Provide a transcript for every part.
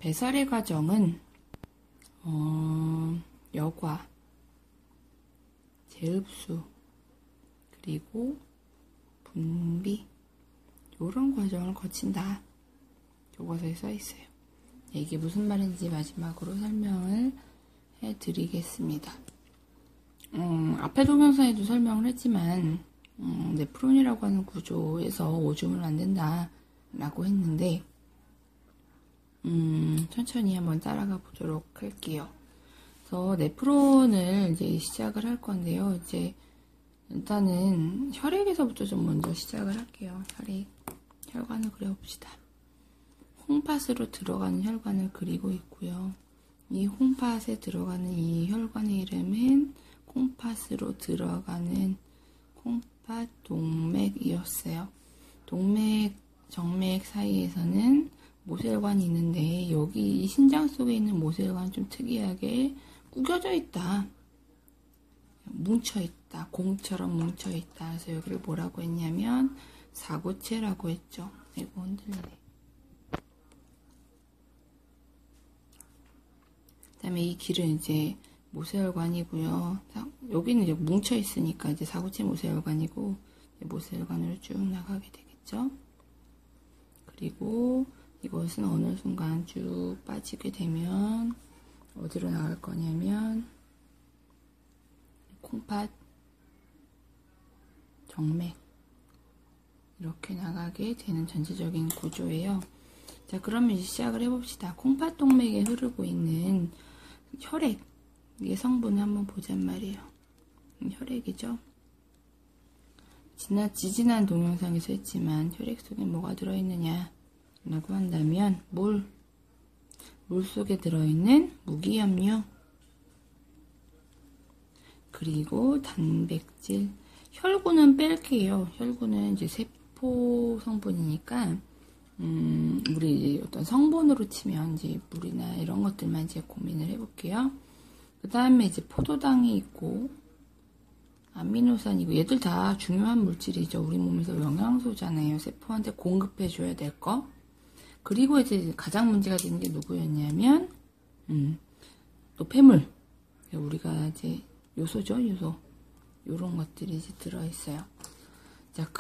배설의 과정은 여과, 재흡수, 그리고 분비 이런 과정을 거친다. 교과서에 써 있어요. 이게 무슨 말인지 마지막으로 설명을 해드리겠습니다. 앞에 동영상에도 설명을 했지만 네프론이라고 하는 구조에서 오줌을 만든다 라고 했는데 천천히 한번 따라가 보도록 할게요. 그래서 네프론을 이제 시작을 할 건데요. 이제 일단은 혈액에서부터 좀 먼저 시작을 할게요. 혈관을 그려봅시다. 홍팥으로 들어가는 혈관을 그리고 있고요. 이 홍팥에 들어가는 이 혈관의 이름은 콩팥으로 들어가는 콩팥 동맥이었어요. 동맥, 정맥 사이에서는 모세혈관이 있는데 여기 이 신장 속에 있는 모세혈관은 좀 특이하게 구겨져 있다. 뭉쳐있다. 공처럼 뭉쳐있다. 그래서 여기를 뭐라고 했냐면 사구체라고 했죠. 이거 흔들리네. 그 다음에 이 길은 이제 모세혈관이고요. 여기는 이제 뭉쳐있으니까 이제 사구체 모세혈관이고 모세혈관으로 쭉 나가게 되겠죠. 그리고 이것은 어느 순간 쭉 빠지게 되면 어디로 나갈 거냐면 콩팥, 정맥 이렇게 나가게 되는 전체적인 구조예요. 자, 그러면 이제 시작을 해봅시다. 콩팥 동맥에 흐르고 있는 혈액, 이게 성분을 한번 보잔 말이에요. 혈액이죠. 지난 동영상에서 했지만 혈액 속에 뭐가 들어있느냐 라고 한다면 물 속에 들어있는 무기염료, 그리고 단백질, 혈구는 뺄게요. 혈구는 이제 세포 성분이니까 우리 어떤 성분으로 치면 이제 물이나 이런 것들만 이제 고민을 해볼게요. 그 다음에 이제 포도당이 있고 아미노산이고 얘들 다 중요한 물질이죠. 우리 몸에서 영양소잖아요. 세포한테 공급해줘야 될 거. 그리고 이제 가장 문제가 되는 게 누구였냐면 또 폐물. 우리가 이제 요소죠. 요소. 요런 것들이 이제 들어있어요. 자,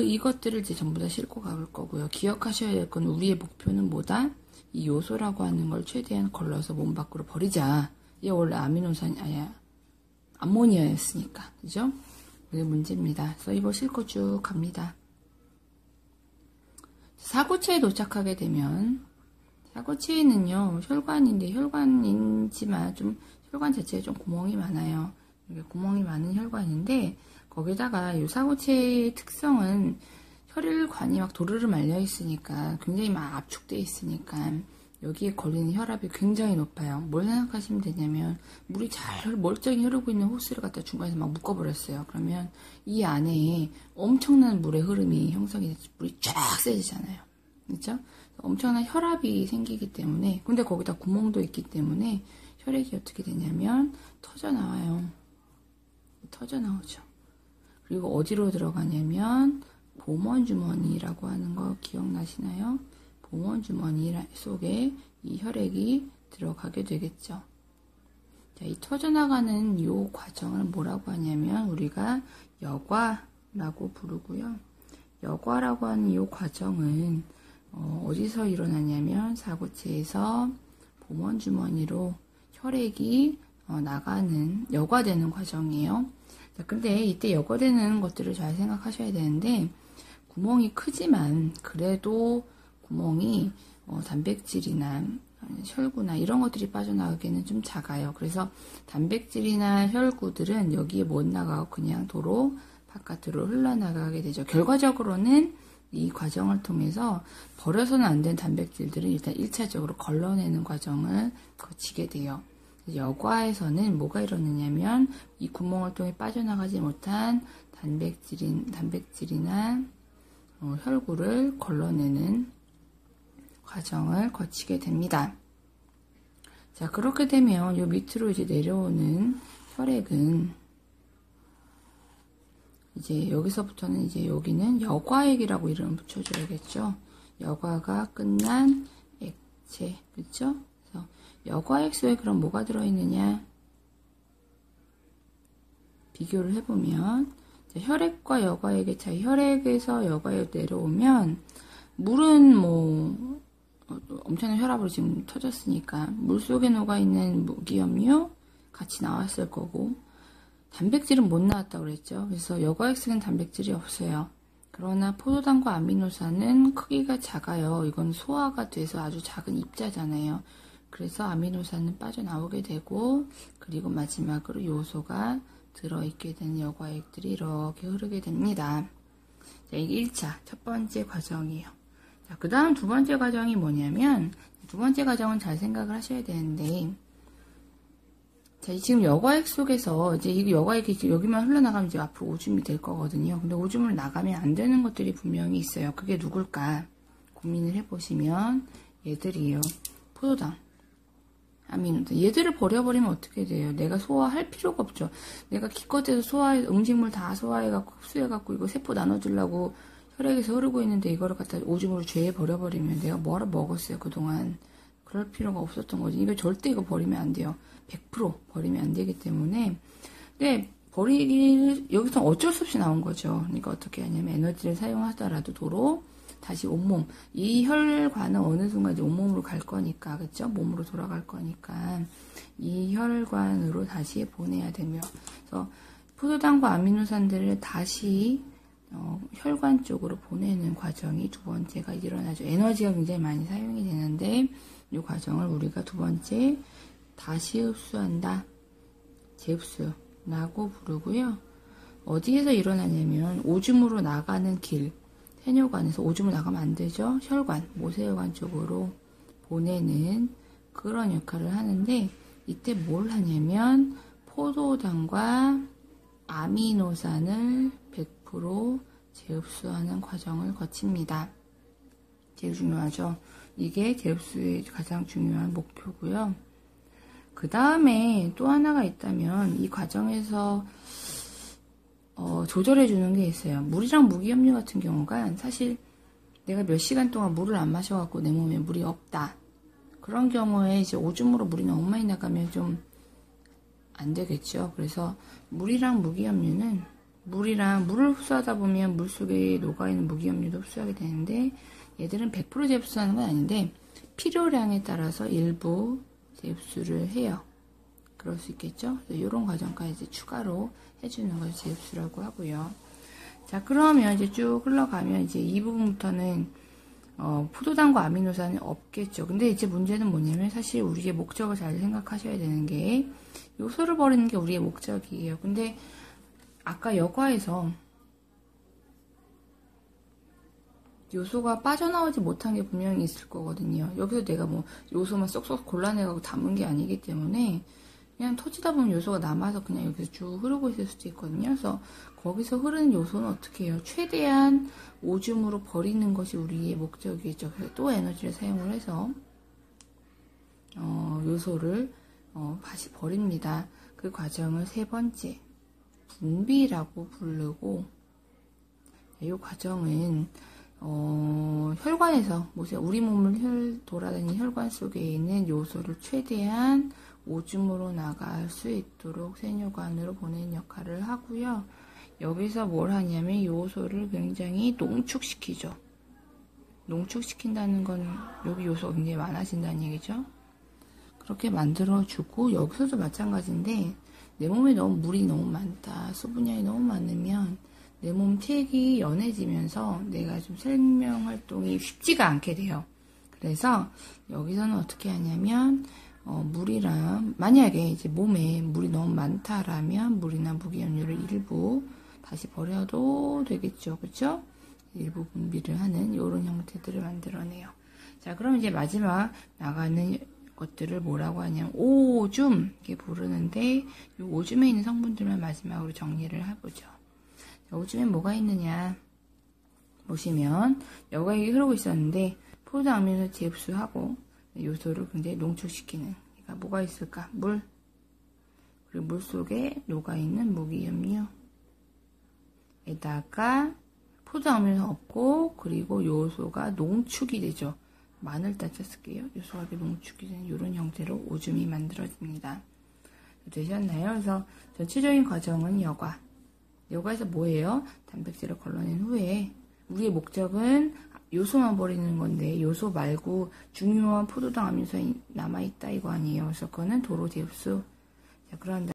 이것들을 이제 전부 다 싣고 가볼 거고요. 기억하셔야 될 건 우리의 목표는 뭐다? 이 요소라고 하는 걸 최대한 걸러서 몸 밖으로 버리자. 이게 원래 암모니아였으니까. 그죠? 그게 문제입니다. 그래서 이걸 싣고 쭉 갑니다. 사구체에 도착하게 되면, 사구체에는요, 혈관인데, 혈관이지만 혈관 자체에 좀 구멍이 많아요. 이게 구멍이 많은 혈관인데, 거기다가 이 사구체의 특성은 혈관이 막 도르르 말려 있으니까 굉장히 막 압축돼 있으니까 여기에 걸리는 혈압이 굉장히 높아요. 뭘 생각하시면 되냐면 물이 잘 멀쩡히 흐르고 있는 호스를 갖다 중간에서 막 묶어버렸어요. 그러면 이 안에 엄청난 물의 흐름이 형성이 돼서 물이 쫙 세지잖아요. 그렇죠? 엄청난 혈압이 생기기 때문에, 근데 거기다 구멍도 있기 때문에 혈액이 어떻게 되냐면 터져 나와요. 터져 나오죠. 그리고 어디로 들어가냐면 보먼주머니라고 하는 거 기억나시나요? 보먼주머니 속에 이 혈액이 들어가게 되겠죠. 자, 이 터져나가는 이 과정을 뭐라고 하냐면 우리가 여과라고 부르고요. 여과라고 하는 이 과정은 어디서 일어나냐면 사구체에서 보먼주머니로 혈액이 나가는, 여과되는 과정이에요. 자, 근데 이때 여과되는 것들을 잘 생각하셔야 되는데, 구멍이 크지만 그래도 구멍이 단백질이나 혈구나 이런 것들이 빠져나가기에는 좀 작아요. 그래서 단백질이나 혈구들은 여기에 못 나가고 그냥 도로 바깥으로 흘러나가게 되죠. 결과적으로는 이 과정을 통해서 버려서는 안 된 단백질들을 일단 1차적으로 걸러내는 과정을 거치게 돼요. 여과에서는 뭐가 일어나냐면 이 구멍을 통해 빠져나가지 못한 단백질이나 혈구를 걸러내는 과정을 거치게 됩니다. 자, 그렇게 되면 요 밑으로 이제 내려오는 혈액은 이제 여기서부터는 이제 여기는 여과액이라고 이름을 붙여줘야겠죠. 여과가 끝난 자체, 그쵸? 그래서 여과액소에 그럼 뭐가 들어있느냐? 비교를 해보면, 혈액과 여과액의 차이, 혈액에서 여과액 내려오면, 물은 뭐, 엄청난 혈압으로 지금 터졌으니까, 물 속에 녹아있는 무기염류 같이 나왔을 거고, 단백질은 못 나왔다고 그랬죠. 그래서 여과액수는 단백질이 없어요. 그러나 포도당과 아미노산은 크기가 작아요. 이건 소화가 돼서 아주 작은 입자잖아요. 그래서 아미노산은 빠져나오게 되고, 그리고 마지막으로 요소가 들어있게 된 여과액들이 이렇게 흐르게 됩니다. 자, 이게 1차, 첫 번째 과정이에요. 자, 그 다음 두 번째 과정이 뭐냐면, 두 번째 과정은 잘 생각을 하셔야 되는데, 자, 지금 여과액 속에서, 이제 이 여과액이 여기만 흘러나가면 이제 앞으로 오줌이 될 거거든요. 근데 오줌을 나가면 안 되는 것들이 분명히 있어요. 그게 누굴까? 고민을 해보시면, 얘들이에요. 포도당, 아미노산. 얘들을 버려버리면 어떻게 돼요? 내가 소화할 필요가 없죠. 내가 기껏해서 음식물 다 소화해갖고, 흡수해갖고, 이거 세포 나눠주려고 혈액에서 흐르고 있는데 이거를 갖다 오줌으로 죄에 버려버리면 내가 뭐하러 먹었어요, 그동안. 그럴 필요가 없었던 거지. 이거 절대 이거 버리면 안 돼요. 100% 버리면 안 되기 때문에. 근데 여기서 어쩔 수 없이 나온 거죠. 그러니까 어떻게 하냐면 에너지를 사용하더라도 도로 다시 온몸, 이 혈관은 어느 순간 이제 온몸으로 갈 거니까, 그쵸? 몸으로 돌아갈 거니까, 이 혈관으로 다시 보내야 되며, 그래서 포도당과 아미노산들을 다시 혈관 쪽으로 보내는 과정이 두 번째가 일어나죠. 에너지가 굉장히 많이 사용이 되는데, 이 과정을 우리가 두 번째, 다시 흡수한다. 재흡수라고 부르고요. 어디에서 일어나냐면, 오줌으로 나가는 길, 세뇨관에서 오줌을 나가면 안 되죠. 혈관, 모세혈관 쪽으로 보내는 그런 역할을 하는데, 이때 뭘 하냐면, 포도당과 아미노산을 100% 재흡수하는 과정을 거칩니다. 제일 중요하죠. 이게 재흡수의 가장 중요한 목표고요. 그 다음에 또 하나가 있다면 이 과정에서 조절해 주는 게 있어요. 물이랑 무기염류 같은 경우가 사실 내가 몇 시간 동안 물을 안 마셔갖고 내 몸에 물이 없다. 그런 경우에 이제 오줌으로 물이 너무 많이 나가면 좀 안 되겠죠. 그래서 물이랑 무기염류는 물을 흡수하다 보면 물 속에 녹아있는 무기염류도 흡수하게 되는데 얘들은 100% 재흡수하는 건 아닌데 필요량에 따라서 일부 재흡수를 해요. 그럴 수 있겠죠. 이런 과정까지 이제 추가로 해주는 것을 재흡수라고 하고요. 자, 그러면 이제 쭉 흘러가면 이제 이 부분부터는 포도당과 아미노산은 없겠죠. 근데 이제 문제는 뭐냐면 사실 우리의 목적을 잘 생각하셔야 되는 게 요소를 버리는 게 우리의 목적이에요. 근데 아까 여과에서 요소가 빠져나오지 못한 게 분명히 있을 거거든요. 여기서 내가 뭐 요소만 쏙쏙 골라내고 담은 게 아니기 때문에 그냥 터지다 보면 요소가 남아서 그냥 여기서 쭉 흐르고 있을 수도 있거든요. 그래서 거기서 흐르는 요소는 어떻게 해요? 최대한 오줌으로 버리는 것이 우리의 목적이겠죠. 그래서 또 에너지를 사용을 해서 요소를 다시 버립니다. 그 과정을 세 번째 분비라고 부르고, 이 과정은 혈관에서 우리 몸을 돌아다니는 혈관 속에 있는 요소를 최대한 오줌으로 나갈 수 있도록 세뇨관으로 보내는 역할을 하고요. 여기서 뭘 하냐면 요소를 굉장히 농축시키죠. 농축시킨다는 건 여기 요소가 굉장히 많아진다는 얘기죠. 그렇게 만들어주고, 여기서도 마찬가지인데 내 몸에 물이 너무 많다, 수분량이 너무 많으면 내 몸 색이 연해지면서 내가 좀 생명 활동이 쉽지가 않게 돼요. 그래서 여기서는 어떻게 하냐면 물이랑, 만약에 이제 몸에 물이 너무 많다라면 물이나 무기염류를 일부 다시 버려도 되겠죠. 그쵸? 일부 분비를 하는 이런 형태들을 만들어내요. 자, 그럼 이제 마지막 나가는 것들을 뭐라고 하냐면 오줌 이렇게 부르는데, 이 오줌에 있는 성분들만 마지막으로 정리를 해보죠. 자, 오줌에 뭐가 있느냐 보시면 여과액이 흐르고 있었는데 포도당 아미노산 재흡수하고 요소를 굉장히 농축시키는, 그러니까 뭐가 있을까? 물, 그리고 물 속에 녹아있는 무기염류에다가 포도당 아미노산 없고, 그리고 요소가 농축이 되죠. 마늘 따져 쓸게요. 요소하게 뭉치기 전에 이런 형태로 오줌이 만들어집니다. 되셨나요? 그래서 전체적인 과정은 여과에서 뭐예요? 단백질을 걸러낸 후에 우리의 목적은 요소만 버리는 건데 요소 말고 중요한 포도당 아미노산이 남아있다 이거 아니에요. 그래서 그거는 도로 대흡수. 자, 그런